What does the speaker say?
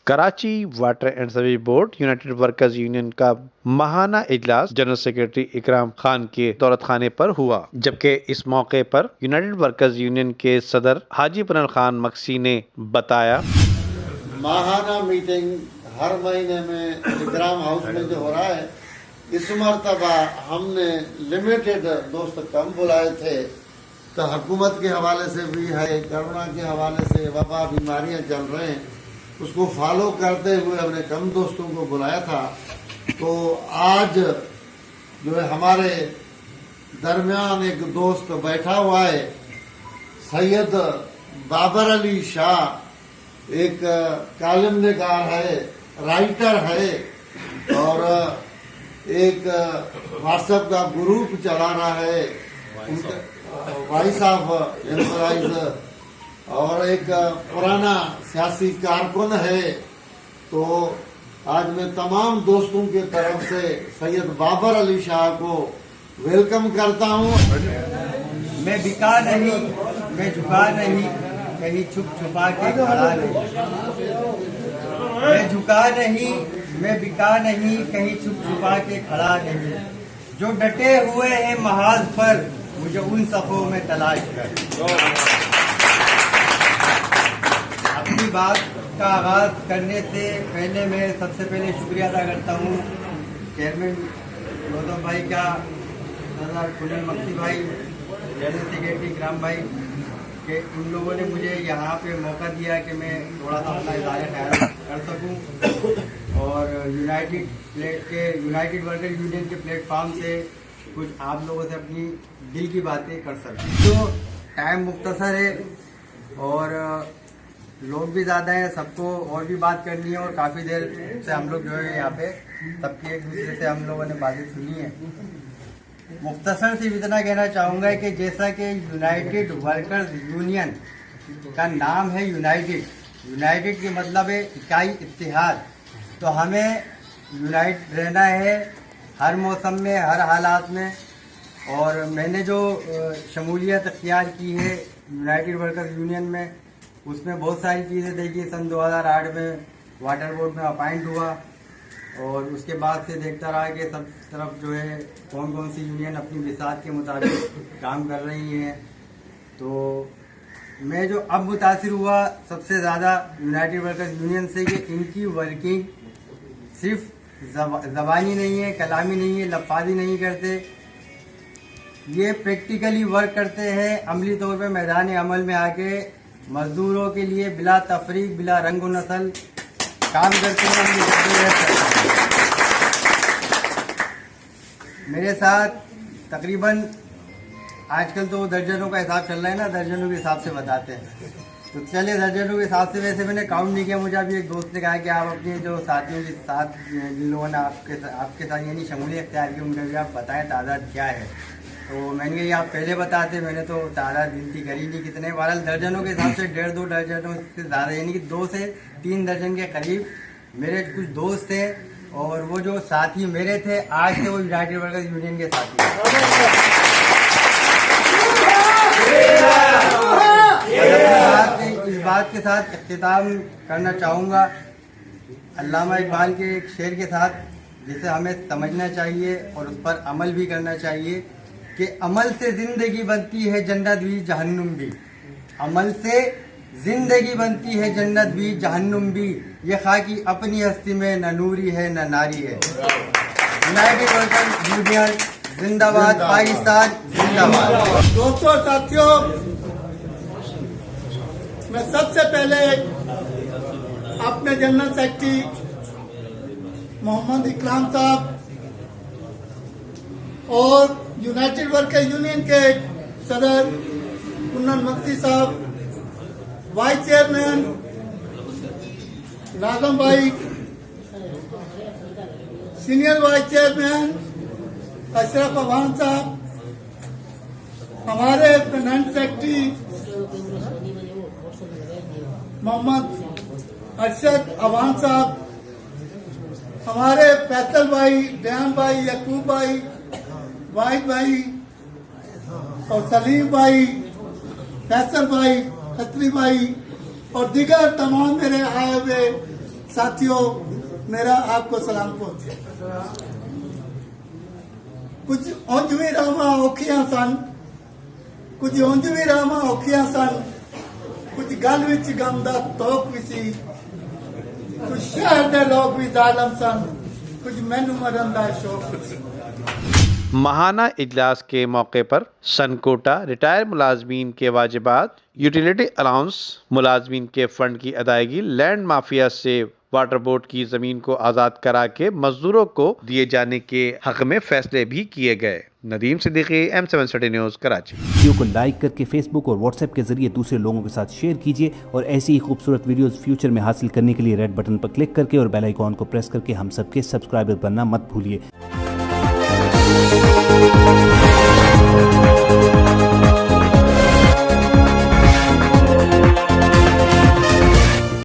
Karachi water and service board United workers union का माहाना इजलास general secretary इकराम खान के दौलत खाने पर हुआ, जबकि इस मौके पर यूनाइटेड वर्कर्स यूनियन के सदर हाजी पुनर खान मक्सी ने बताया, माहाना मीटिंग हर महीने में इकराम हाउस में जो हो रहा है, इस मरतबा हमने लिमिटेड दोस्त कम बुलाए थे, तो हुकूमत के हवाले से भी है, कोरोना के हवाले से वबा बीमारियां चल रहे हैं, उसको फॉलो करते हुए हमने कम दोस्तों को बुलाया था। तो आज जो है हमारे दरमियान एक दोस्त बैठा हुआ है, सैयद बाबर अली शाह, एक कालिम निगार है, राइटर है और एक व्हाट्सएप का ग्रुप चला रहा है, वॉइस ऑफ एम्प्लॉइज, और एक पुराना सियासी कारकुन है। तो आज मैं तमाम दोस्तों की तरफ से सैयद बाबर अली शाह को वेलकम करता हूँ। मैं बिका नहीं, मैं झुका नहीं, कहीं छुप छुपा के खड़ा नहीं। मैं झुका नहीं, मैं बिका नहीं, कहीं छुप छुपा के खड़ा नहीं। जो डटे हुए हैं महाज पर, मुझे उन सफ़ों में तलाश कर। अपनी बात का आगाज करने से पहले मैं सबसे पहले शुक्रिया अदा करता हूँ चेयरमैन गौतम भाई का, सरदार कुनल मक्सी भाई, जनरल सेक्रेटरी इकराम भाई के, उन लोगों ने मुझे यहाँ पे मौका दिया कि मैं थोड़ा सा अपना इज़हार ख्याल कर सकूँ और यूनाइटेड वर्कर यूनियन के प्लेटफॉर्म से कुछ आप लोगों से अपनी दिल की बातें कर सकूँ। तो टाइम मुख्तसर है और लोग भी ज़्यादा हैं, सबको और भी बात करनी है और काफ़ी देर से हम लोग जो है यहाँ पे सबके एक दूसरे से हम लोगों ने बातें सुनी है। मुख्तसर सिर्फ इतना कहना चाहूँगा कि जैसा कि यूनाइटेड वर्कर्स यूनियन का नाम है यूनाइटेड के मतलब है इकाई, इत्तेहाद, तो हमें यूनाइट रहना है हर मौसम में, हर हालात में। और मैंने जो शमूलियत अख्तियार की है यूनाइटेड वर्कर्स यूनियन में, उसमें बहुत सारी चीज़ें देखी। सन 2008 में वाटर बोर्ड में अपॉइंट हुआ और उसके बाद से देखता रहा कि सब तरफ जो है कौन कौन सी यूनियन अपनी बिसात के मुताबिक काम कर रही हैं। तो मैं जो अब मुतासिर हुआ सबसे ज़्यादा यूनाइटेड वर्कर्स यूनियन से कि इनकी वर्किंग सिर्फ ज़बानी नहीं है, कलामी नहीं है, लफाजी नहीं करते, ये प्रैक्टिकली वर्क करते हैं। अमली तौर पे मैदान अमल में आके मजदूरों के लिए बिला तफरीक, बिला रंग नस्ल काम करते हैं। मेरे साथ तकरीबन आजकल तो दर्जनों का हिसाब चल रहा है ना, दर्जनों के हिसाब से बताते हैं, तो चलिए दर्जनों के हिसाब से। वैसे मैंने काउंट नहीं किया, मुझे अभी एक दोस्त ने कहा कि आप अपने जो साथियों के साथ, जिन लोगों ने आपके साथ यानी शमूलियत अख्तियार की, उनका भी आप बताएं तादाद क्या है। तो मैंने कहा आप पहले बताते, मैंने तो तादाद गिनती करी नहीं कितने। बहरहाल दर्जनों के हिसाब से 1.5-2 दर्जनों से ज़्यादा, यानी कि 2 से 3 दर्जन के करीब मेरे कुछ दोस्त थे। और वो जो साथी मेरे थे आज से वो यूनाइटेड वर्कर्स यूनियन के साथी इस बात के साथ इख्तिताम करना चाहूँगा अल्लामा इकबाल के एक शेर के साथ, जिसे हमें समझना चाहिए और उस पर अमल भी करना चाहिए कि अमल से जिंदगी बनती है जन्नत भी जहन्नुम भी। अमल से जिंदगी बनती है जन्नत भी जहन्नुम भी, ये खाकी अपनी हस्ती में न नूरी है न नारी है। यूनाइटेड वर्कर्स यूनियन जिंदाबाद, पाकिस्तान जिंदाबाद। दोस्तों, साथियों, मैं सबसे पहले अपने जनरल सेक्रेटरी मोहम्मद इकराम साहब और यूनाइटेड वर्कर यूनियन के सदर कुनल मक्सी साहब, वाइस चेयरमैन नाजम भाई, senior vice chairman Ashraf Awan साहब, हमारे प्रेसिडेंट सेक्रेटरी मोहम्मद अरशद अवान साहब, हमारे फैसल भाई, बयान भाई, यकूब भाई, वाहिद भाई और सलीम भाई, फैसल भाई, खत्री भाई और दीगर तमाम मेरे आए हुए साथियों, मेरा आपको सलाम पहुंचे। कुछ उंज भी रावां औखियां सन, कुछ उंज भी रावां औखियां सन, कुछ गल विच गम दा तोक भी सी, कुछ शहर दे लोग भी जालम सन, कुछ मैनू मरन दा शौक भी सी। महाना इजलास के मौके पर सनकोटा रिटायर मुलाजमीन के वाजिबात, यूटिलिटी अलाउंस, मुलाजमीन के फंड की अदायगी, लैंड माफिया से वाटर बोर्ड की जमीन को आजाद करा के मजदूरों को दिए जाने के हक में फैसले भी किए गए। Nadeem Siddiqui, M7 city news, Karachi. Video को लाइक करके फेसबुक और व्हाट्सएप के जरिए दूसरे लोगों के साथ शेयर कीजिए और ऐसी ही खूबसूरत वीडियोस फ्यूचर में हासिल करने के लिए रेड बटन पर क्लिक करके और बेल आइकॉन को प्रेस करके हम सबके सब्सक्राइबर बनना मत भूलिए।